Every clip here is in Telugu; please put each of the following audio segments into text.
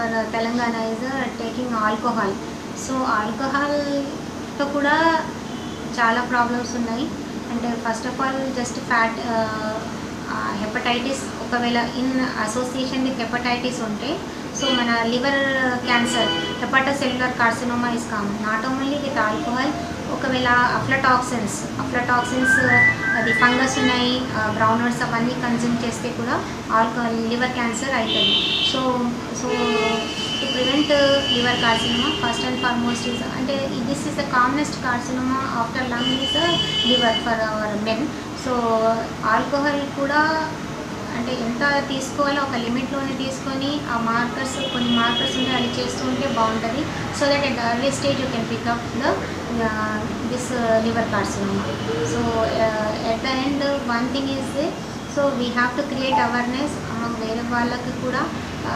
our Telangana is taking alcohol. So alcohol తో కూడా చాలా ప్రాబ్లమ్స్ ఉన్నాయి. అంటే first of all just fat hepatitis ఒకవేళ ఇన్ అసోసియేషన్ విత్ హెపటైటిస్ ఉంటే సో మన liver cancer hepatocellular carcinoma is common not only with alcohol. ఒకవేళ అఫ్లటాక్సిన్స్ అది ఫంగస్ ఉన్నాయి గ్రౌండ్నట్స్ అవన్నీ కన్జ్యూమ్ చేస్తే కూడా ఆల్కహాల్ లివర్ క్యాన్సర్ అవుతుంది. So so to prevent liver carcinoma first and foremost is అంటే this is the commonest carcinoma after lung is liver for our men. So alcohol కూడా అంటే ఎంత తీసుకోవాలో ఒక లిమిట్లోనే తీసుకొని ఆ కొన్ని మార్కర్స్ ఉంటే అది చేస్తూ ఉంటే బాగుంటుంది. So that at the early stage you can pick up this liver carcinoma. So at the end one thing is so we have to create awareness వేరే వాళ్ళకి కూడా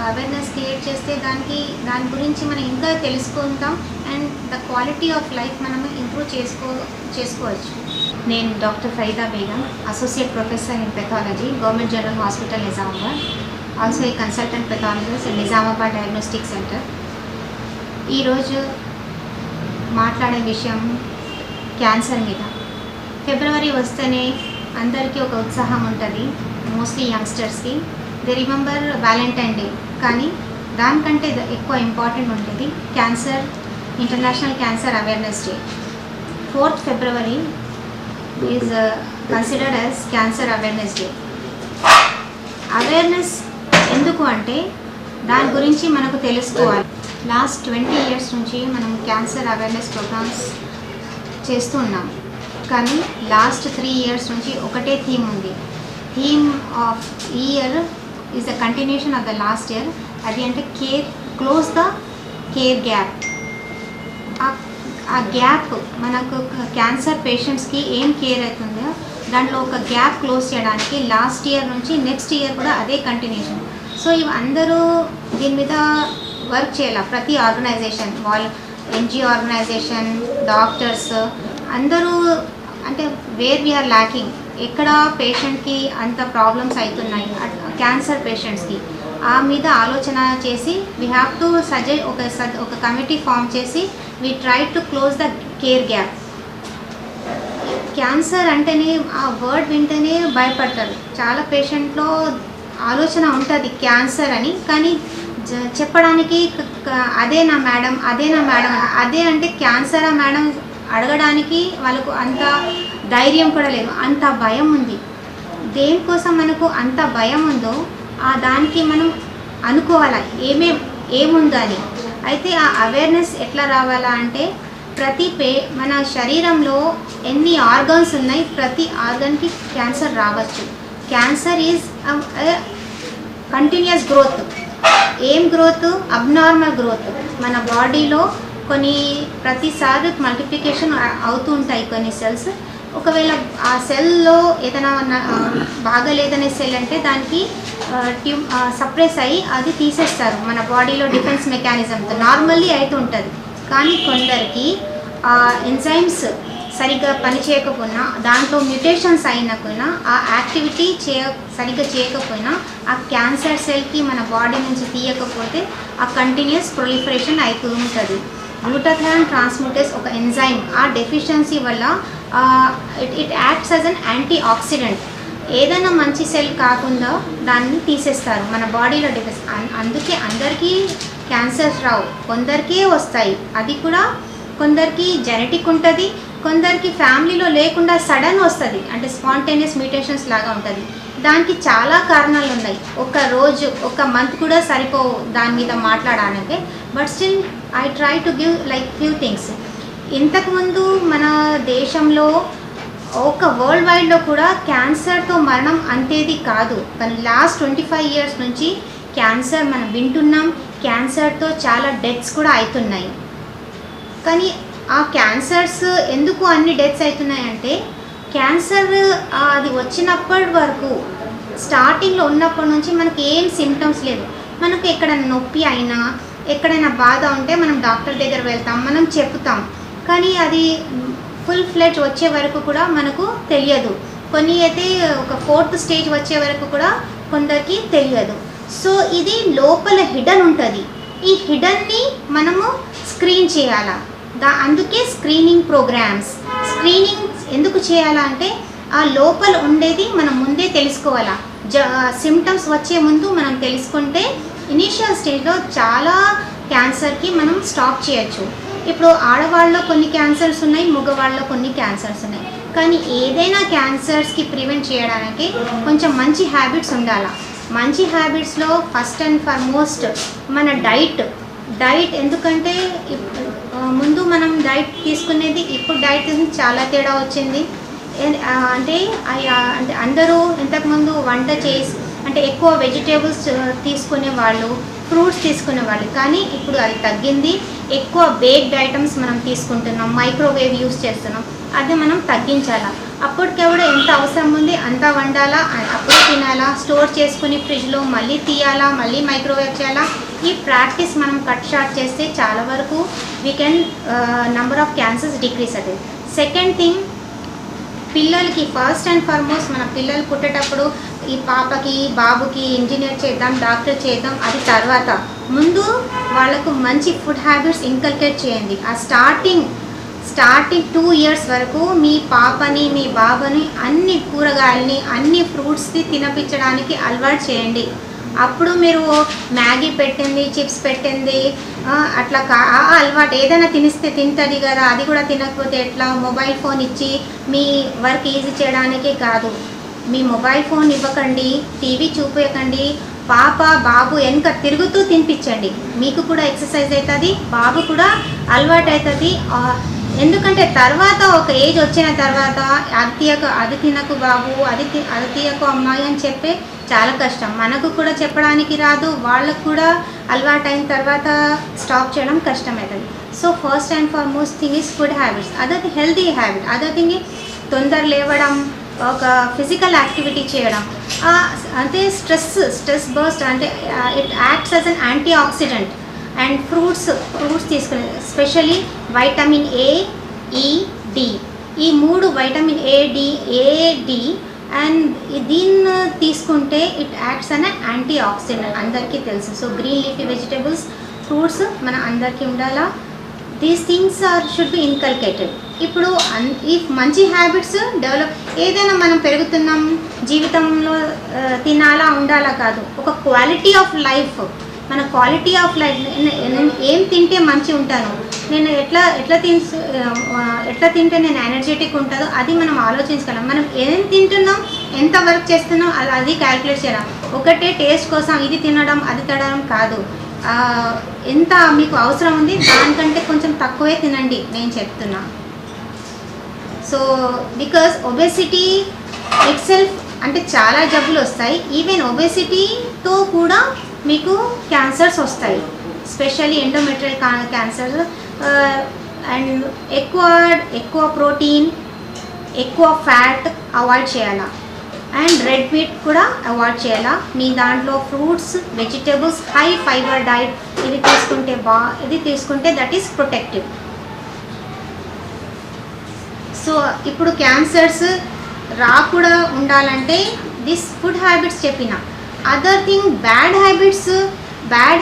అవేర్నెస్ క్రియేట్ చేస్తే దాని గురించి మనం ఇంకా తెలుసుకుంటాం and the quality of life మనం ఇంప్రూవ్ చేసుకోవచ్చు. నేను doctor Farida Begum, associate professor in pathology, government general hospital Nizamabad, also a consultant pathologist in Nizamabad diagnostic centre. ఈరోజు మాట్లాడే విషయం క్యాన్సర్ మీద. ఫిబ్రవరి వస్తేనే అందరికీ ఒక ఉత్సాహం ఉంటుంది, మోస్ట్లీ యంగ్స్టర్స్కి. దే రిమెంబర్ వ్యాలంటైన్ డే, కానీ దానికంటే ఎక్కువ ఇంపార్టెంట్ ఉంటుంది cancer, international cancer awareness day. 4th February is considered as cancer awareness day. Awareness ఎందుకు అంటే దాని గురించి మనకు తెలుసుకోవాలి. లాస్ట్ 20 years నుంచి మనం క్యాన్సర్ అవేర్నెస్ ప్రోగ్రామ్స్ చేస్తూ ఉన్నాం, కానీ లాస్ట్ 3 years నుంచి ఒకటే థీమ్ ఉంది. థీమ్ ఆఫ్ ఈ year is the continuation of the last year. అది అంటే క్లోజ్ ద కేర్ గ్యాప్. ఆ గ్యాప్ మనకు క్యాన్సర్ పేషెంట్స్కి ఏం కేర్ అవుతుందో దాంట్లో ఒక గ్యాప్ క్లోజ్ చేయడానికి లాస్ట్ ఇయర్ నుంచి నెక్స్ట్ ఇయర్ కూడా అదే కంటిన్యూషన్. సో ఇవి అందరూ దీని మీద వర్క్ చేయాలి. ప్రతి ఆర్గనైజేషన్, ఎన్జిఓ ఆర్గనైజేషన్, డాక్టర్స్ అందరూ అంటే వేర్ వీఆర్ ల్యాకింగ్, ఎక్కడ పేషెంట్కి అంత ప్రాబ్లమ్స్ అవుతున్నాయి క్యాన్సర్ పేషెంట్స్కి, ఆ మీద ఆలోచన చేసి వీ హ్యావ్ టు సజెస్ట్ ఒక కమిటీ ఫామ్ చేసి we try to close the care gap. Cancer అంటేనే ఆ వర్డ్ వింటేనే భయపడతారు. చాలా పేషెంట్లో ఆలోచన ఉంటుంది క్యాన్సర్ అని, కానీ చెప్పడానికి అదే నా మేడం అదే అంటే క్యాన్సరా మేడం అడగడానికి వాళ్ళకు అంత ధైర్యం కూడా లేదు, అంత భయం ఉంది. దేనికోసం మనకు అంత భయం ఉందో దానికి మనం అనుకోవాలా ఏముందో అని. అయితే ఆ అవేర్నెస్ ఎట్లా రావాలా అంటే మన శరీరంలో ఎన్ని ఆర్గన్స్ ఉన్నాయి, ప్రతి ఆర్గన్కి క్యాన్సర్ రావచ్చు. Cancer is continuous growth. ఏం గ్రోత్? Abnormal growth. మన బాడీలో ప్రతిసారి మల్టిప్లికేషన్ అవుతూ ఉంటాయి కొన్ని సెల్స్. ఒకవేళ ఆ సెల్లో ఏదైనా బాగాలేదనే సెల్ అంటే దానికి సప్రెస్ అయ్యి అది తీసేస్తారు మన బాడీలో డిఫెన్స్ మెకానిజంతో. నార్మల్లీ అయితే ఉంటుంది, కానీ కొందరికి ఎంజైమ్స్ సరిగ్గా పనిచేయకపోయినా, దాంట్లో మ్యూటేషన్స్ అయినకున్నా, ఆ యాక్టివిటీ సరిగ్గా చేయకపోయినా ఆ క్యాన్సర్ సెల్కి మన బాడీ నుంచి తీయకపోతే ఆ కంటిన్యూస్ ప్రొలిఫరేషన్ అవుతూ ఉంటుంది. గ్లూటాథియోన్ ట్రాన్స్మిటేస్ ఒక ఎంజైమ్, ఆ డెఫిషియన్సీ వల్ల it acts as an anti oxidant. ఏదైనా మంచి సెల్ కాకుండా దాన్ని తీసేస్తారు మన బాడీలో డిఫెన్స్. అందుకే అందరికీ క్యాన్సర్స్ రావు, కొందరికే వస్తాయి. అది కూడా కొందరికి జెనెటిక్ ఉంటుంది, కొందరికి ఫ్యామిలీలో లేకుండా సడన్ వస్తుంది, అంటే స్పాంటేనియస్ మ్యూటేషన్స్ లాగా ఉంటుంది. దానికి చాలా కారణాలు ఉన్నాయి. ఒక మంత్ కూడా సరిపోవు దాని మీద మాట్లాడడానికి. But still I try to give like few things. ఇంతకుముందు మన దేశంలో వరల్డ్ వైడ్లో కూడా క్యాన్సర్తో మరణం అంతేది కాదు, కానీ లాస్ట్ 25 years నుంచి క్యాన్సర్ మనం వింటున్నాం. క్యాన్సర్తో చాలా డెత్స్ కూడా అవుతున్నాయి. కానీ ఆ క్యాన్సర్స్ ఎందుకు అన్ని డెత్స్ అవుతున్నాయంటే క్యాన్సర్ అది వచ్చినప్పటి వరకు స్టార్టింగ్లో ఉన్నప్పటి నుంచి మనకి ఏం సిమ్టమ్స్ లేదు. మనకు ఎక్కడైనా నొప్పి అయినా, ఎక్కడైనా బాధ ఉంటే మనం డాక్టర్ దగ్గర వెళ్తాం, మనం చెప్తాం, కానీ అది ఫుల్ ఫ్లెడ్జ్ వచ్చే వరకు కూడా మనకు తెలియదు. కొన్ని అయితే ఒక 4th stage వచ్చే వరకు కూడా కొందరికి తెలియదు. సో ఇది లోపల హిడన్ ఉంటుంది. ఈ హిడన్ని మనము స్క్రీన్ చేయాలా. అందుకే స్క్రీనింగ్ ప్రోగ్రామ్స్. స్క్రీనింగ్ ఎందుకు చేయాలా అంటే ఆ లోపల ఉండేది మనం ముందే తెలుసుకోవాలా. సిమ్టమ్స్ వచ్చే ముందు మనం తెలుసుకుంటే ఇనీషియల్ స్టేజ్లో చాలా క్యాన్సర్కి మనం స్టాప్ చేయొచ్చు. ఇప్పుడు ఆడవాళ్ళలో కొన్ని క్యాన్సర్స్ ఉన్నాయి, మగవాళ్ళలో కొన్ని క్యాన్సర్స్ ఉన్నాయి. కానీ ఏదైనా క్యాన్సర్స్కి ప్రివెంట్ చేయడానికి కొంచెం మంచి హ్యాబిట్స్ ఉండాలి. మంచి హ్యాబిట్స్లో ఫస్ట్ అండ్ ఫార్మోస్ట్ మన డైట్. ఎందుకంటే ముందు మనం డైట్ తీసుకునేది ఇప్పుడు డైట్ చాలా తేడా వచ్చింది. అంటే అందరూ ఇంతకుముందు వంట చేసి అంటే ఎక్కువ వెజిటేబుల్స్ తీసుకునేవాళ్ళు, ఫ్రూట్స్ తీసుకునేవాళ్ళు. కానీ ఇప్పుడు అది తగ్గింది. ఎక్కువ బేక్డ్ ఐటమ్స్ మనం తీసుకుంటున్నాం, మైక్రోవేవ్ యూస్ చేస్తున్నాం. అది మనం తగ్గించాలా. అప్పటికెప్పుడు ఎంత అవసరం ఉంది అంత వండాలా, అప్పుడు తినాలా, స్టోర్ చేసుకుని ఫ్రిడ్జ్లో మళ్ళీ తీయాలా, మళ్ళీ మైక్రోవేవ్ చేయాలా. ఈ ప్రాక్టీస్ మనం కట్ షార్ట్ చేస్తే చాలా వరకు we can number of cancers decrease అవుతుంది. సెకండ్ థింగ్, పిల్లలకి ఫస్ట్ అండ్ ఫార్మోస్ట్ మన పిల్లలు పుట్టేటప్పుడు ఈ పాపకి బాబుకి ఇంజనీర్ చేద్దాం, డాక్టర్ చేద్దాం, అది తర్వాత. ముందు వాళ్ళకు మంచి ఫుడ్ హ్యాబిట్స్ ఇంకల్కేట్ చేయండి. ఆ స్టార్టింగ్ 2 years వరకు మీ పాపని మీ బాబుని అన్ని కూరగాయలని అన్ని ఫ్రూట్స్ని తినిపించడానికి అలవాటు చేయండి. అప్పుడు మీరు మ్యాగీ పెట్టింది, చిప్స్ పెట్టింది అట్లా అలవాటు ఏదైనా తినిస్తే తింటుంది కదా, అది కూడా తినకపోతే ఎట్లా, మొబైల్ ఫోన్ ఇచ్చి మీ వర్క్ ఈజీ చేయడానికి కాదు. మీ మొబైల్ ఫోన్ ఇవ్వకండి, టీవీ చూపించకండి. పాప బాబు వెనక తిరుగుతూ తినిపించండి. మీకు కూడా ఎక్సర్సైజ్ అవుతుంది, బాబు కూడా అలవాటు అవుతుంది. ఎందుకంటే తర్వాత ఒక ఏజ్ వచ్చిన తర్వాత అది తినకు బాబు, అది తీయకు అమ్మాయి అని చెప్పే చాలా కష్టం. మనకు కూడా చెప్పడానికి రాదు, వాళ్ళకు కూడా అలవాటు అయిన తర్వాత స్టాప్ చేయడం కష్టమవుతుంది. So first and foremost thing is food habits. Other healthy habit. Other thing తొందర లేవడం, ఒక ఫిజికల్ యాక్టివిటీ చేయడం. అంటే స్ట్రెస్ బర్స్ట్ అంటే it acts as an anti oxidant. And fruits తీసుకునే స్పెషలీ వైటమిన్ ఏ, ఈ, డి. ఈ 3 వైటమిన్ ఏ, డి అండ్ దీన్ని తీసుకుంటే it acts an anti oxidant, అందరికీ తెలుసు. So green leafy vegetables, fruits మన అందరికీ ఉండాలా. These things should be inculcated. ఇప్పుడు ఈ మంచి హ్యాబిట్స్ డెవలప్, ఏదైనా మనం పెరుగుతున్నాం జీవితంలో తినాలా ఉండాలా కాదు, ఒక క్వాలిటీ ఆఫ్ లైఫ్. మన క్వాలిటీ ఆఫ్ లైఫ్, నేను ఏం తింటే మంచి ఉంటాను, నేను ఎట్లా తింటే నేను ఎనర్జెటిక్ ఉంటుందో అది మనం ఆలోచించగలం. మనం ఏం తింటున్నాం, ఎంత వర్క్ చేస్తున్నాం అది క్యాల్కులేట్ చేయడం. ఒకటే టేస్ట్ కోసం ఇది తినడం అది తినడం కాదు. ఎంత మీకు అవసరం ఉంది దానికంటే కొంచెం తక్కువే తినండి నేను చెప్తున్నా. So because obesity it self అంటే చాలా జబ్బులు వస్తాయి. ఈవెన్ ఒబెసిటీతో కూడా మీకు క్యాన్సర్స్ వస్తాయి, స్పెషల్లీ ఎండోమెట్రియల్ క్యాన్సర్. అండ్ ఎక్కువ ప్రోటీన్, ఎక్కువ ఫ్యాట్ అవాయిడ్ చేయాలా. అండ్ రెడ్ మీట్ కూడా అవాయిడ్ చేయాలా. మీ దాంట్లో fruits, vegetables, high fibre diet ఇది తీసుకుంటే దట్ ఈస్ ప్రొటెక్టివ్. సో ఇప్పుడు క్యాన్సర్స్ రాకుండా ఉండాలంటే దిస్ ఫుడ్ హ్యాబిట్స్ చెప్పిన. అదర్ థింగ్ బ్యాడ్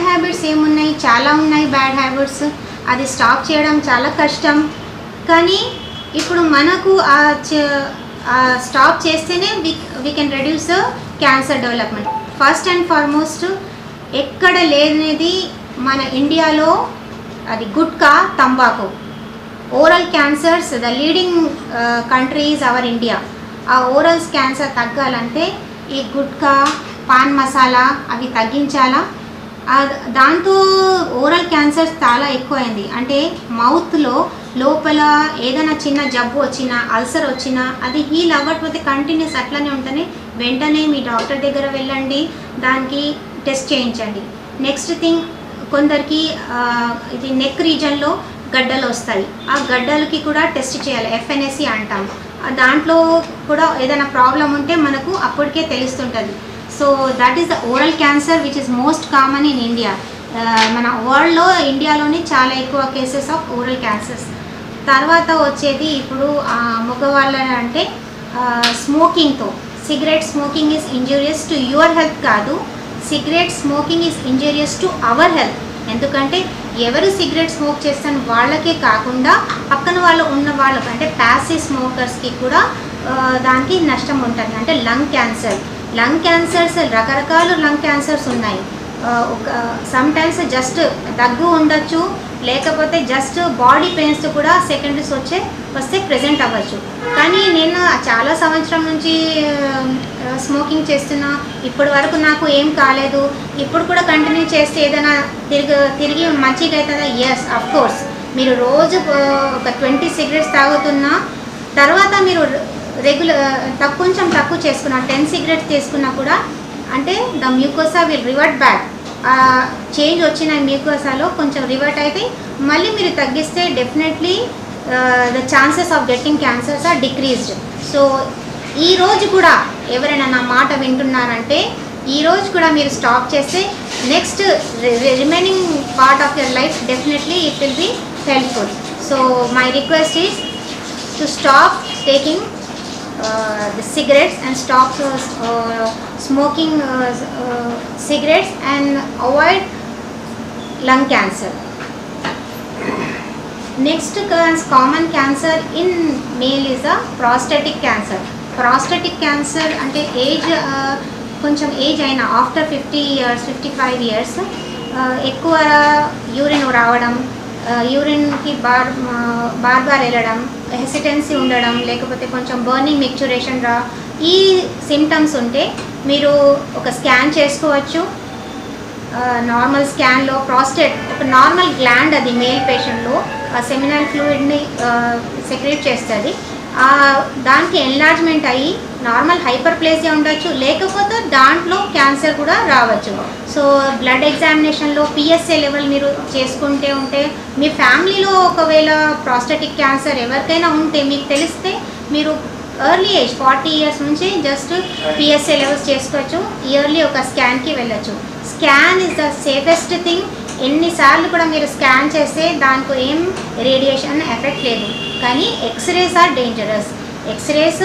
హ్యాబిట్స్ ఏమున్నాయి, చాలా ఉన్నాయి బ్యాడ్ హ్యాబిట్స్. అది స్టాప్ చేయడం చాలా కష్టం. కానీ ఇప్పుడు మనకు స్టాప్ చేస్తేనే we can reduce cancer development. First and foremost ఎక్కడ లేనిది మన ఇండియాలో అది గుట్కా, తంబాకు. Oral cancers the leading country is our India. ఆ ఓరల్స్ క్యాన్సర్ తగ్గాలంటే ఈ గుట్కా, పాన్ మసాలా అవి తగ్గించాలా. దాంతో ఓరల్ క్యాన్సర్స్ చాలా ఎక్కువైంది. అంటే మౌత్లో లోపల ఏదైనా చిన్న జబ్బు వచ్చినా, అల్సర్ వచ్చినా అది హీల్ అవ్వకపోతే కంటిన్యూస్ అట్లనే ఉంటేనే వెంటనే మీ డాక్టర్ దగ్గర వెళ్ళండి, దానికి టెస్ట్ చేయించండి. నెక్స్ట్ థింగ్, కొందరికి ఇది నెక్ రీజన్లో గడ్డలు వస్తాయి. ఆ గడ్డలకి కూడా టెస్ట్ చేయాలి, FNAC అంటాం. దాంట్లో కూడా ఏదైనా ప్రాబ్లం ఉంటే మనకు అప్పటికే తెలుస్తుంటుంది. So that is the oral cancer which is most common in India. మన వరల్డ్లో ఇండియాలోనే చాలా ఎక్కువ కేసెస్ ఆఫ్ ఓరల్ క్యాన్సర్స్. తర్వాత వచ్చేది ఇప్పుడు మగవాళ్ళ అంటే స్మోకింగ్తో. Cigarette smoking is injurious to your health కాదు, cigarette smoking is injurious to our health. ఎందుకంటే ఎవరు సిగరెట్ స్మోక్ చేస్తాను వాళ్ళకే కాకుండా పక్కన వాళ్ళు ఉన్న వాళ్ళకి అంటే ప్యాసివ్ స్మోకర్స్కి కూడా దానికి నష్టం ఉంటుంది. అంటే లంగ్ క్యాన్సర్స్ రకరకాల లంగ్ క్యాన్సర్స్ ఉన్నాయి. ఒక సమ్టైమ్స్ జస్ట్ దగ్గు ఉండొచ్చు, లేకపోతే జస్ట్ బాడీ పెయిన్స్ కూడా సెకండరీస్ వస్తే ప్రెజెంట్ అవ్వచ్చు. కానీ నేను చాలా సంవత్సరం నుంచి స్మోకింగ్ చేస్తున్నా, ఇప్పటి వరకు నాకు ఏం కాలేదు. ఇప్పుడు కూడా కంటిన్యూ చేస్తే ఏదైనా తిరిగి మంచిగా అవుతుందా? Yes, of course. మీరు రోజు ఒక 20 సిగరెట్స్ తాగుతున్నా తర్వాత మీరు కొంచెం తక్కువ చేసుకున్నా 10 సిగరెట్స్ తీసుకున్నా కూడా అంటే the mucosa will revert back. Change వచ్చిన మ్యూకోసాలో కొంచెం రివర్ట్ అయితే మళ్ళీ మీరు తగ్గిస్తే definitely the chances of getting cancers are decreased. So ఈరోజు కూడా ఎవరైనా నా మాట వింటున్నారంటే ఈరోజు కూడా మీరు స్టాప్ చేస్తే next remaining part of your life definitely it will be helpful. So my request is to stop taking the cigarettes and stop smoking cigarettes and avoid lung cancer. Next common cancer in male is a prostatic cancer. Prostatic cancer ante age కొంచెం ఏజ్ అయినా ఆఫ్టర్ 50 years 55 years ఎక్కువ యూరిన్ రావడం, యూరిన్కి బార్ వెళ్ళడం, హెసిటెన్సీ ఉండడం, లేకపోతే కొంచెం బర్నింగ్ మెచ్యురేషన్ ఈ సిమ్టమ్స్ ఉంటే మీరు ఒక స్కాన్ చేసుకోవచ్చు. నార్మల్ స్కాన్లో ప్రాస్టేట్ ఒక నార్మల్ గ్లాండ్ అది మేల్ పేషెంట్లో సెమినల్ ఫ్లూయిడ్ని సెక్రేట్ చేస్తుంది. దానికి ఎన్లార్జ్మెంట్ అయ్యి నార్మల్ హైపర్ప్లేసియా ఉండొచ్చు, లేకపోతే దాంట్లో క్యాన్సర్ కూడా రావచ్చు. సో బ్లడ్ ఎగ్జామినేషన్లో పిఎస్ఏ లెవెల్ మీరు చేసుకుంటే ఉంటే మీ ఫ్యామిలీలో ఒకవేళ ప్రాస్టేటిక్ క్యాన్సర్ ఎవరికైనా ఉంటే మీకు తెలిస్తే మీరు ఎర్లీ ఏజ్ 40 years నుంచి జస్ట్ పిఎస్ఏ లెవెల్స్ చేసుకోవచ్చు. ఇయర్లీ ఒక స్కాన్కి వెళ్ళచ్చు. Scan is the safest thing. ఎన్నిసార్లు కూడా మీరు స్కాన్ చేస్తే దానికి ఏం రేడియేషన్ ఎఫెక్ట్ లేదు. కానీ ఎక్స్రేస్ ఆర్ డేంజరస్. ఎక్స్రేస్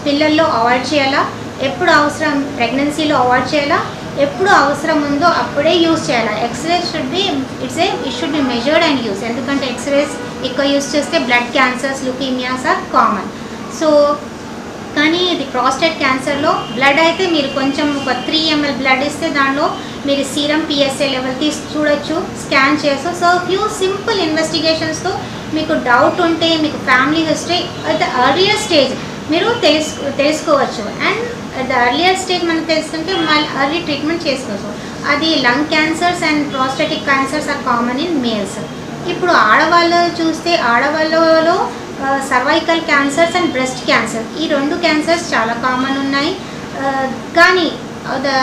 పిల్లల్లో అవాయిడ్ చేయాలా, ఎప్పుడు అవసరం ప్రెగ్నెన్సీలో అవాయిడ్ చేయాలా, ఎప్పుడు అవసరం ఉందో అప్పుడే యూజ్ చేయాలి. X-rays it should be measured and use. ఎందుకంటే ఎక్స్రేస్ ఎక్కువ యూజ్ చేస్తే blood cancers, leukaemias are common. So కానీ ఇది ప్రాస్టేట్ క్యాన్సర్లో బ్లడ్ అయితే మీరు కొంచెం ఒక 3 ml బ్లడ్ ఇస్తే దానిలో మీరు సీరం పిఎస్ఏ లెవెల్ చూడొచ్చు, స్కాన్ చేస్తూ. సో ఫ్యూ సింపుల్ ఇన్వెస్టిగేషన్స్తో మీకు డౌట్ ఉంటే మీకు family history at the earlier stage మీరు తెలుసుకోవచ్చు. And at the earlier stage మనకు తెలుసుకుంటే మళ్ళీ ఎర్లీ ట్రీట్మెంట్ చేసుకోవచ్చు. అది lung cancers and prostatic cancers are common in males. ఇప్పుడు ఆడవాళ్ళు చూస్తే ఆడవాళ్ళలో cervical cancers and breast cancer ఈ 2 క్యాన్సర్స్ చాలా కామన్ ఉన్నాయి. కానీ ద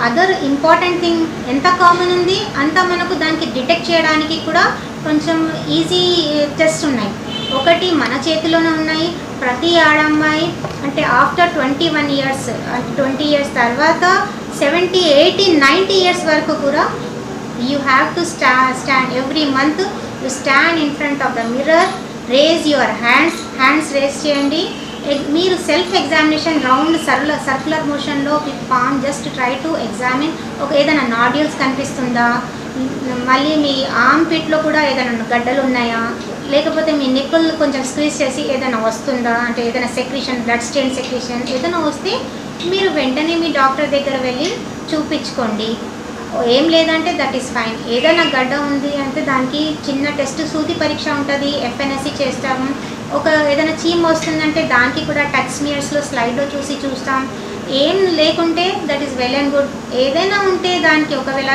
అదర్ ఇంపార్టెంట్ థింగ్ ఎంత కామన్ ఉంది అంత మనకు దానికి డిటెక్ట్ చేయడానికి కూడా కొంచెం ఈజీ టెస్ట్ ఉన్నాయి. ఒకటి మన చేతిలోనే ఉన్నాయి. ప్రతి ఆడమ్మాయి అంటే ఆఫ్టర్ 21 years అంటే 20 years తర్వాత 70, 80, 90 years వరకు కూడా you have to stand every month. You stand in front of the mirror, raise your hands raise చేయండి. మీరు సెల్ఫ్ ఎగ్జామినేషన్ రౌండ్ సర్క్యులర్ మోషన్లో with palm just try to examine. ఏదైనా నాడ్యూల్స్ కనిపిస్తుందా, మళ్ళీ మీ ఆర్మ్ పిట్లో కూడా ఏదైనా గడ్డలు ఉన్నాయా, లేకపోతే మీ నిప్పులు కొంచెం స్క్వీజ్ చేసి ఏదైనా వస్తుందా, అంటే ఏదైనా సెక్రీషన్ బ్లడ్ స్టెయిన్ సెక్రీషన్ ఏదైనా వస్తే మీరు వెంటనే మీ డాక్టర్ దగ్గర వెళ్ళి చూపించుకోండి. ఏం లేదంటే దట్ ఈస్ ఫైన్. ఏదైనా గడ్డ ఉంది అంటే దానికి చిన్న టెస్ట్ సూది పరీక్ష ఉంటుంది, ఎఫ్ఎన్ఎస్సి చేస్తాము. ఏదైనా చీమ్ వస్తుందంటే దానికి కూడా టచ్ స్మియర్స్లో స్లైడ్లో చూస్తాం. ఏం లేకుంటే that is well and good. ఏదైనా ఉంటే దానికి ఒకవేళ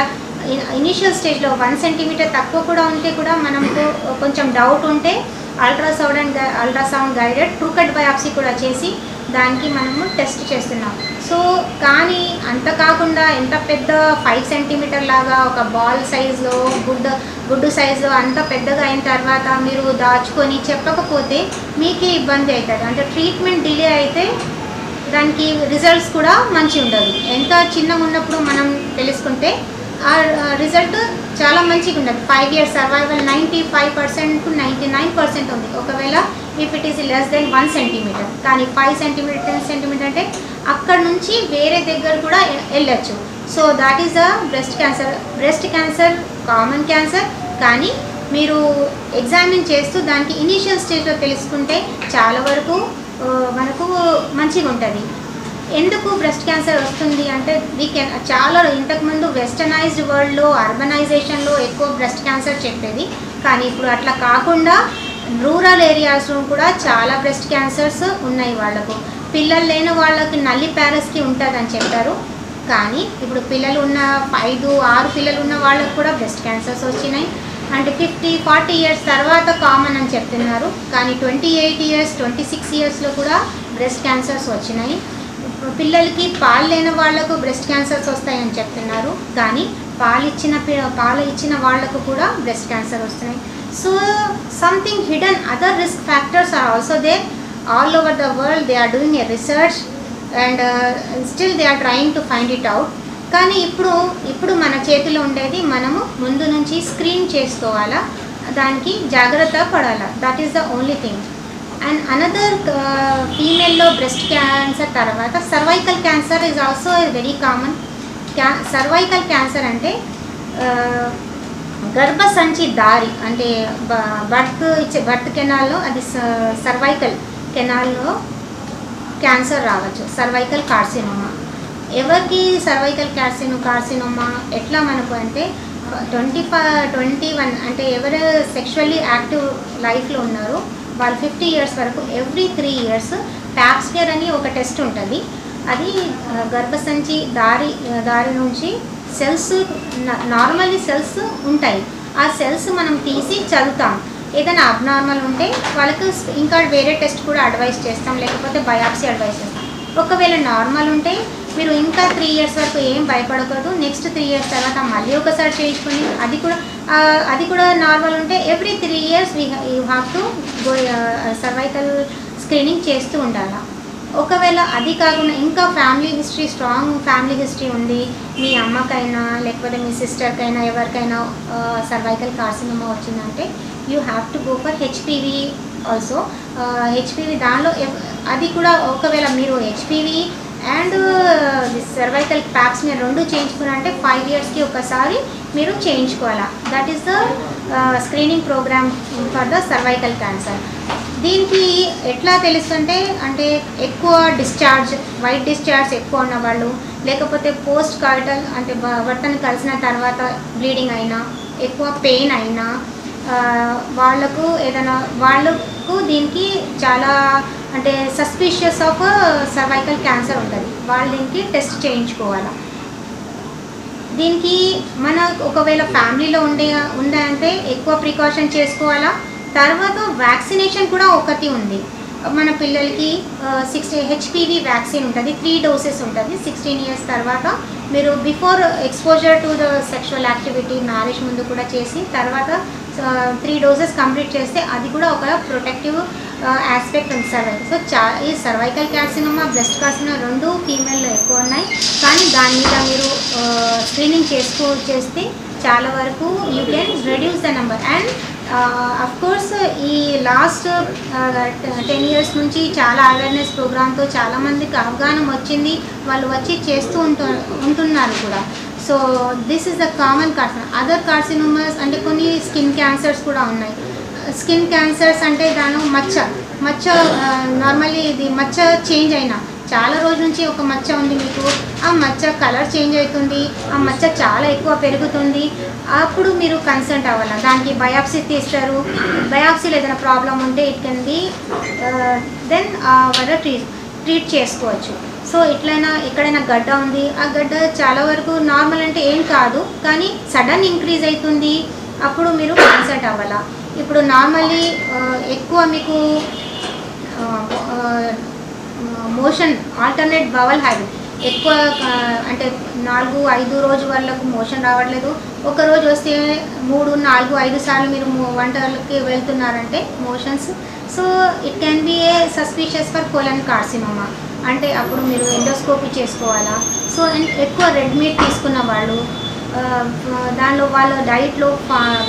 ఇనిషియల్ స్టేజ్లో 1 centimeter తక్కువ కూడా ఉంటే కూడా మనకు కొంచెం డౌట్ ఉంటే అల్ట్రాసౌండ్ గైడెడ్ ట్రూకట్ బయాప్సీ కూడా చేసి దానికి మనము టెస్ట్ చేస్తున్నాం. సో కానీ అంత కాకుండా ఎంత పెద్ద 5 centimeter లాగా ఒక బాల్ సైజులో గుడ్డు సైజులో అంత పెద్దగా అయిన తర్వాత మీరు దాచుకొని చెప్పకపోతే మీకే ఇబ్బంది అవుతుంది. అంటే ట్రీట్మెంట్ డిలే అయితే దానికి రిజల్ట్స్ కూడా మంచి ఉండదు. ఎంత చిన్నగా ఉన్నప్పుడు మనం తెలుసుకుంటే ఆ రిజల్ట్ చాలా మంచిగా ఉండదు. 5 years సర్వైవల్ 95% to 99% ఉంది. ఒకవేళ if it is less than 1 centimeter. కానీ 5 centimeter 10 centimeter అంటే అక్కడ నుంచి వేరే దగ్గర కూడా వెళ్ళచ్చు. So that is the breast cancer common cancer. కానీ మీరు ఎగ్జామిన్ చేస్తూ దానికి ఇనీషియల్ స్టేజ్లో తెలుసుకుంటే చాలా వరకు మనకు మంచిగా ఉంటుంది. ఎందుకు బ్రెస్ట్ క్యాన్సర్ వస్తుంది అంటే చాలా ఇంతకుముందు వెస్టర్నైజ్డ్ వరల్డ్లో అర్బనైజేషన్లో ఎక్కువ బ్రెస్ట్ క్యాన్సర్ చెప్పేది, కానీ ఇప్పుడు అట్లా కాకుండా రూరల్ ఏరియాస్లో కూడా చాలా బ్రెస్ట్ క్యాన్సర్స్ ఉన్నాయి. వాళ్ళకు పిల్లలు లేని వాళ్ళకి నల్లి ప్యారస్కి ఉంటుందని చెప్పారు, కానీ ఇప్పుడు పిల్లలు ఉన్న 5-6 పిల్లలు ఉన్న వాళ్ళకు కూడా బ్రెస్ట్ క్యాన్సర్స్ వచ్చినాయి. అంటే 50-40 ఇయర్స్ తర్వాత కామన్ అని చెప్తున్నారు, కానీ 28 ఇయర్స్ 26 ఇయర్స్లో కూడా బ్రెస్ట్ క్యాన్సర్స్ వచ్చినాయి. పిల్లలకి పాలు లేని వాళ్లకు బ్రెస్ట్ క్యాన్సర్స్ వస్తాయని చెప్తున్నారు, కానీ పాలు ఇచ్చిన వాళ్లకు కూడా బ్రెస్ట్ క్యాన్సర్ వస్తున్నాయి. So something hidden other risk factors are also there all over the world. They are doing a research and still they are trying to find it out. కానీ ఇప్పుడు మన చేతిలో ఉండేది మనము ముందు నుంచి స్క్రీన్ చేసుకోవాలా, దానికి జాగ్రత్త పడాలా. That is the only thing. And another ఫీమేల్లో బ్రెస్ట్ క్యాన్సర్ తర్వాత cervical cancer is also very common. Cervical cancer అంటే గర్భసంచి దారి అంటే బర్త్ కెనాల్లో అది సర్వైకల్ కెనాల్లో క్యాన్సర్ రావచ్చు, సర్వైకల్ కార్సినోమా. ఎవరికి సర్వైకల్ కార్సినోమా ఎట్లా మనకు అంటే 21 అంటే ఎవరు సెక్షువల్లీ యాక్టివ్ లైఫ్లో ఉన్నారో వాళ్ళు 50 ఇయర్స్ వరకు ఎవ్రీ 3 ఇయర్స్ ప్యాప్ స్మియర్ అని ఒక టెస్ట్ ఉంటుంది. అది గర్భసంచి దారి నుంచి సెల్స్, నార్మల్లీ సెల్స్ ఉంటాయి, ఆ సెల్స్ మనం తీసి చదువుతాం. ఏదైనా అబ్నార్మల్ ఉంటే వాళ్ళకు ఇంకా వేరే టెస్ట్ కూడా అడ్వైస్ చేస్తాం, లేకపోతే బయాప్సీ అడ్వైస్ చేస్తాం. ఒకవేళ నార్మల్ ఉంటే మీరు ఇంకా 3 ఇయర్స్ వరకు ఏం భయపడకూడదు. నెక్స్ట్ 3 ఇయర్స్ తర్వాత మళ్ళీ ఒకసారి చేయించుకొని అది కూడా నార్మల్ ఉంటే every 3 years you have to go cervical screening చేస్తూ ఉండాలి. ఒకవేళ అది కాకుండా ఇంకా స్ట్రాంగ్ ఫ్యామిలీ హిస్టరీ ఉంది, మీ అమ్మకైనా లేకపోతే మీ సిస్టర్కైనా ఎవరికైనా సర్వైకల్ కార్సినోమా వచ్చిందంటే you have to go for HPV also. HPV దానిలో అది కూడా ఒకవేళ మీరు హెచ్పివి అండ్ సర్వైకల్ ప్యాప్స్ మీరు 2 చేయించుకున్నారంటే 5 ఇయర్స్కి ఒకసారి మీరు చేయించుకోవాలా. That is the screening programme for the cervical cancer. దీనికి ఎట్లా తెలుస్తుంటే అంటే ఎక్కువ వైట్ డిశ్చార్జ్ ఎక్కువ ఉన్నవాళ్ళు, లేకపోతే పోస్ట్ కార్టల్ అంటే భర్తను కలిసిన తర్వాత బ్లీడింగ్ అయినా, ఎక్కువ పెయిన్ అయినా వాళ్ళకు దీనికి చాలా అంటే సస్పిషియస్ ఆఫ్ సర్వైకల్ క్యాన్సర్ ఉంటుంది, వాళ్ళు దీనికి టెస్ట్ చేయించుకోవాలి. దీనికి మన ఒకవేళ ఫ్యామిలీలో ఉందంటే ఎక్కువ ప్రికాషన్ చేసుకోవాలా. తర్వాత వ్యాక్సినేషన్ కూడా ఒకటి ఉంది మన పిల్లలకి. 60 హెచ్పివి వ్యాక్సిన్ ఉంటుంది, 3 డోసెస్ ఉంటుంది. 16 ఇయర్స్ తర్వాత మీరు before exposure to the sexual activity marriage ముందు కూడా చేసి తర్వాత 3 డోసెస్ కంప్లీట్ చేస్తే అది కూడా ఒక ప్రొటెక్టివ్ ఆస్పెక్ట్ ఉంది సర్వైకల్. సో ఈ సర్వైకల్ కార్సినోమా, బ్రెస్ట్ కార్సినోమా 2 ఫీమేల్లో ఎక్కువ ఉన్నాయి, కానీ దాని మీద మీరు స్క్రీనింగ్ చేస్తే చాలా వరకు you can reduce the number. And of course ఈ లాస్ట్ 10 ఇయర్స్ నుంచి చాలా అవేర్నెస్ ప్రోగ్రామ్తో చాలామందికి అవగాహన వచ్చింది, వాళ్ళు వచ్చి చేస్తూ ఉంటున్నారు కూడా. So this is the common carcinoma. Other carcinomas అంటే కొన్ని స్కిన్ క్యాన్సర్స్ కూడా ఉన్నాయి. స్కిన్ క్యాన్సర్స్ అంటే దాని మచ్చ నార్మల్లీ ఇది మచ్చ చేంజ్ అయినా చాలా రోజుల నుంచి ఒక మచ్చ ఉంది మీకు, ఆ మచ్చ కలర్ చేంజ్ అవుతుంది, ఆ మచ్చ చాలా ఎక్కువ పెరుగుతుంది, అప్పుడు మీరు కన్సల్ట్ అవ్వాలి. దానికి బయాప్సీ తీస్తారు. బయాప్సీలో ఏదైనా ప్రాబ్లం ఉంటే it can be then treat చేసుకోవచ్చు. సో ఎక్కడైనా గడ్డ ఉంది, ఆ గడ్డ చాలా వరకు నార్మల్ అంటే ఏం కాదు, కానీ సడన్ ఇంక్రీజ్ అవుతుంది, అప్పుడు మీరు కన్సల్ట్ అవ్వాలా. ఇప్పుడు నార్మల్లీ ఎక్కువ మీకు మోషన్ ఆల్టర్నేట్ బవల్ హ్యాబిట్ ఎక్కువ అంటే 4-5 రోజు వాళ్ళకు మోషన్ రావట్లేదు, ఒక రోజు వస్తే 3-4-5 సార్లు మీరు వంటలకి వెళ్తున్నారంటే motions. So it can be a suspicious for colon carcinoma, అంటే అప్పుడు మీరు ఎండోస్కోపీ చేసుకోవాలా. సో ఎక్కువ రెడ్ మీట్ తీసుకున్న వాళ్ళు, దానిలో వాళ్ళ డైట్లో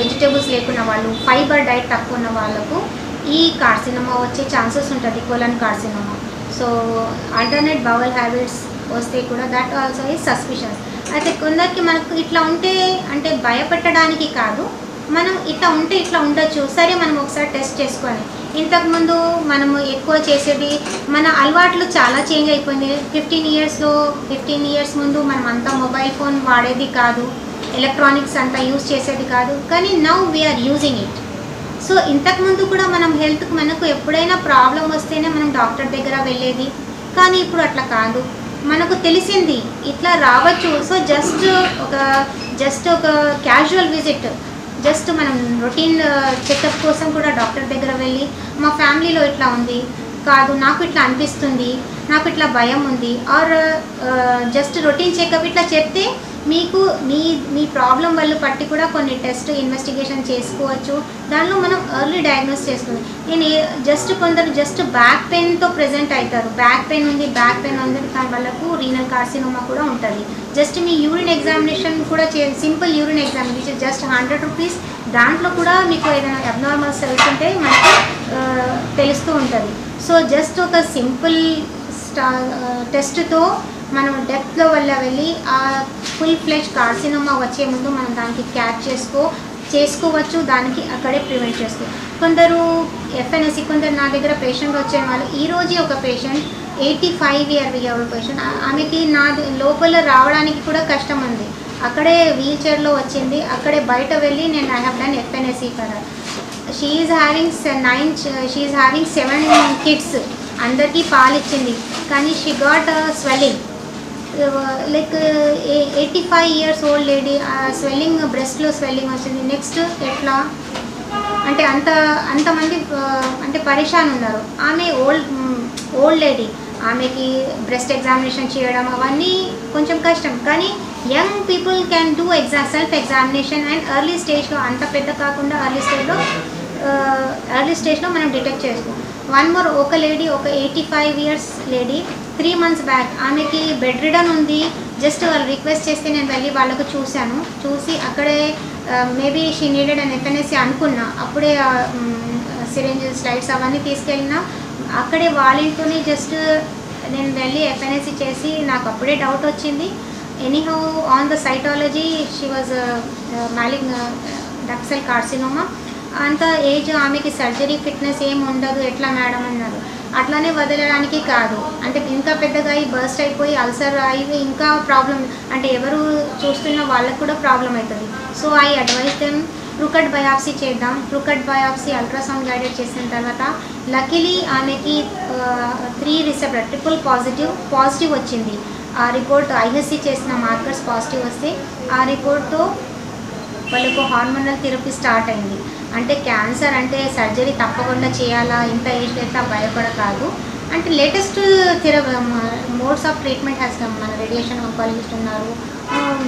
వెజిటేబుల్స్ లేకున్న వాళ్ళు, ఫైబర్ డైట్ తక్కువ ఉన్న వాళ్ళకు ఈ కార్సినోమా వచ్చే ఛాన్సెస్ ఉంటుంది, colon carcinoma. So alternate bowel habits వస్తే కూడా దట్ ఆల్సో ఈజ్ సస్పిషియస్. అయితే కొందరికి మనకు ఇట్లా ఉంటే అంటే భయపెట్టడానికి కాదు, మనం ఇట్లా ఉంటే ఇట్లా ఉండొచ్చు, సరే మనం ఒకసారి టెస్ట్ చేసుకొని. ఇంతకుముందు మనము ఎక్కువ చేసేది మన అలవాట్లు చాలా చేంజ్ అయిపోయింది. 15 ఇయర్స్ ముందు మనం అంతా మొబైల్ ఫోన్ వాడేది కాదు, ఎలక్ట్రానిక్స్ అంతా యూజ్ చేసేది కాదు, కానీ now we are using it. So ఇంతకుముందు కూడా మనం హెల్త్కి మనకు ఎప్పుడైనా ప్రాబ్లం వస్తేనే మనం డాక్టర్ దగ్గర వెళ్ళేది, కానీ ఇప్పుడు అట్లా కాదు, మనకు తెలిసింది ఇట్లా రావచ్చు. సో జస్ట్ ఒక క్యాజువల్ విజిట్, జస్ట్ మనం రొటీన్ చెకప్ కోసం కూడా డాక్టర్ దగ్గర వెళ్ళి మా ఫ్యామిలీలో ఇట్లా ఉంది, కాదు నాకు ఇట్లా అనిపిస్తుంది, నాకు ఇట్లా భయం ఉంది, ఆర్ జస్ట్ రొటీన్ చెకప్ ఇట్లా చెప్తే మీకు మీ ప్రాబ్లం వల్ల పట్టి కూడా కొన్ని టెస్ట్ ఇన్వెస్టిగేషన్ చేసుకోవచ్చు. దానిలో మనం ఎర్లీ డయాగ్నోస్ చేసుకుంది. కొందరు జస్ట్ బ్యాక్ పెయిన్తో ప్రెజెంట్ అవుతారు, బ్యాక్ పెయిన్ ఉంది దాని వాళ్ళకు రీనల్ కార్సినోమా కూడా ఉంటుంది. జస్ట్ మీ యూరిన్ ఎగ్జామినేషన్ కూడా simple urine examination just 100 rupees, దాంట్లో కూడా మీకు ఏదైనా అబ్నార్మల్ సెల్స్ ఉంటే మనకి తెలుస్తూ ఉంటుంది. సో జస్ట్ ఒక సింపుల్ టెస్ట్తో మనం డెప్త్లో వెళ్ళి ఆ ఫుల్ ఫ్లెష్ కార్సినోమా వచ్చే ముందు మనం దానికి క్యాచ్ చేసుకోవచ్చు, దానికి అక్కడే ప్రివెంట్ చేసుకోవచ్చు. కొందరు ఎఫ్ఎన్ఎస్సి, కొందరు నా దగ్గర పేషెంట్ వచ్చే వాళ్ళు, ఈరోజు ఒక పేషెంట్ 85 ఇయర్ పేషెంట్, ఆమెకి నా లోపల రావడానికి కూడా కష్టం ఉంది, అక్కడే వీల్ చైర్లో వచ్చింది, అక్కడే బయట వెళ్ళి నేను I have done FNSC for. She is having 7 kids, అందరికీ పాలు ఇచ్చింది, కానీ she got swelling like 85 years old lady, swelling బ్రెస్ట్లో స్వెల్లింగ్ వచ్చింది. నెక్స్ట్ ఎట్లా అంటే అంతమంది అంటే పరేషాన్ ఉన్నారు. ఆమె ఓల్డ్ లేడీ, ఆమెకి బ్రెస్ట్ ఎగ్జామినేషన్ చేయడం అవన్నీ కొంచెం కష్టం, కానీ young people can do self examination and early స్టేజ్లో, అంత పెద్ద కాకుండా ఎర్లీ స్టేజ్లో మనం డిటెక్ట్ చేసుకో. వన్ మోర్, ఒక లేడీ, ఒక 85 ఇయర్స్ లేడీ 3 months బ్యాక్ ఆమెకి బెడ్ రిడన్ ఉంది. జస్ట్ వాళ్ళు రిక్వెస్ట్ చేస్తే నేను వెళ్ళి వాళ్ళకు చూసి అక్కడే మేబీ షీ నీడెడ్ అని ఎఫ్ఎన్ఎస్సి అనుకున్నా, అప్పుడే సిరింజ్ స్లైడ్స్ అవన్నీ తీసుకెళ్ళినా, అక్కడే వాళ్ళింటూనే జస్ట్ నేను వెళ్ళి ఎఫ్ఎన్ఎస్సి చేసి నాకు అప్పుడే డౌట్ వచ్చింది. Anyhow on the cytology she was malign duct cell carcinoma. అంత ఏజ్, ఆమెకి సర్జరీ ఫిట్నెస్ ఏమి ఉండదు, ఎట్లా మేడం అన్నారు. అట్లానే వదలడానికి కాదు, అంటే ఇంకా పెద్దగా అయ్యి బర్స్ట్ అయిపోయి అల్సర్ అయ్యి ఇంకా ప్రాబ్లం, అంటే ఎవరు చూస్తున్న వాళ్ళకు కూడా ప్రాబ్లం అవుతుంది. So I advise them trucut biopsy చేద్దాం. క్రూకట్ బయాప్సీ అల్ట్రాసౌండ్ గైడెడ్ చేసిన తర్వాత లక్కీలీ ఆమెకి 3 రిసెప్టర్ ట్రిపుల్ పాజిటివ్ వచ్చింది. ఆ రిపోర్ట్ ఐఎస్సి చేసిన మార్కర్స్ పాజిటివ్ వస్తే ఆ రిపోర్ట్తో వాళ్ళకు హార్మోనల్ థెరపీ స్టార్ట్ అయింది. అంటే క్యాన్సర్ అంటే సర్జరీ తప్పకుండా చేయాలా, ఇంత ఏజ్ అయితే భయపడకాదు, అంటే latest modes of treatment has come. మన రేడియేషన్ ఆంకాలజిస్ట్ ఉన్నారు,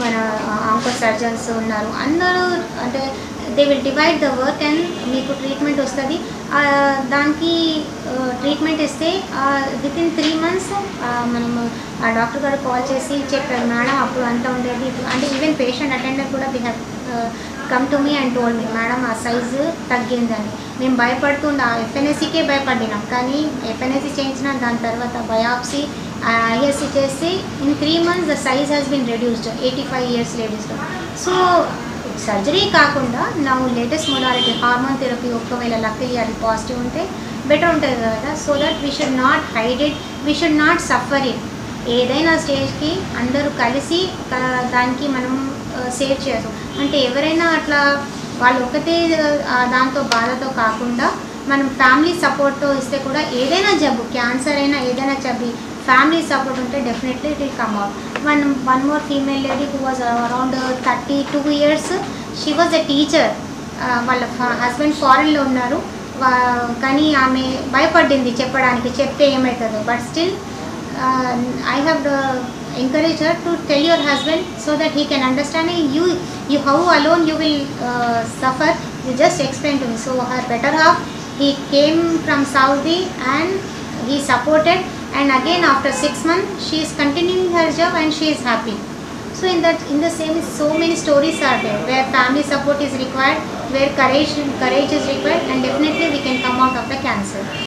మన ఆంకో సర్జన్స్ ఉన్నారు, అందరూ అంటే they will divide the work and మీకు ట్రీట్మెంట్ వస్తుంది. దానికి ట్రీట్మెంట్ ఇస్తే వితిన్ 3 months మనము ఆ డాక్టర్ గారు కాల్ చేసి చెప్పారు, మేడం అప్పుడు అంతా ఉండేది, అంటే ఈవెన్ పేషెంట్ అటెండర్ కూడా they have come to me and told me, madam ఆ సైజు తగ్గిందని. మేము భయపడుతుండే ఎఫ్ఎన్ఎస్సికే భయపడినాం, కానీ ఎఫ్ఎన్ఎస్సి చేయించిన దాని తర్వాత బయాప్సీ ఐఎస్సి చేసి in 3 months the size has been reduced 85 years లేడీస్లో. సో సర్జరీ కాకుండా నా లేటెస్ట్ మొడాలిటీ హార్మోన్ థెరపీ ఒకవేళ లక్కీలీ అది పాజిటివ్ ఉంటే బెటర్ ఉంటుంది కదా. So that we should not hide it, we should not suffer it. ఏదైనా స్టేజ్కి అందరూ కలిసి దానికి మనం సేవ్ చేస్తాం. అంటే ఎవరైనా అట్లా వాళ్ళు ఒకటే దాంతో బాధతో కాకుండా మనం ఫ్యామిలీ సపోర్ట్తో ఇస్తే కూడా ఏదైనా జబ్బు, క్యాన్సర్ అయినా ఏదైనా జబ్బు, ఫ్యామిలీ సపోర్ట్ ఉంటే definitely it will come out. One more female lady who was around 32 years, she was a teacher. వాళ్ళ హస్బెండ్ ఫారెన్లో ఉన్నారు, కానీ ఆమె భయపడింది చెప్పడానికి, చెప్తే ఏమవుతుందో. But still I have encouraged her to tell your husband so that he can understand you how alone you will suffer. You just explain to me. So her better half, he came from Saudi and he supported, and again after 6 months she is continuing her job and she is happy. So in the same, so many stories are there where family support is required, where courage is required, and definitely we can come out of the cancer.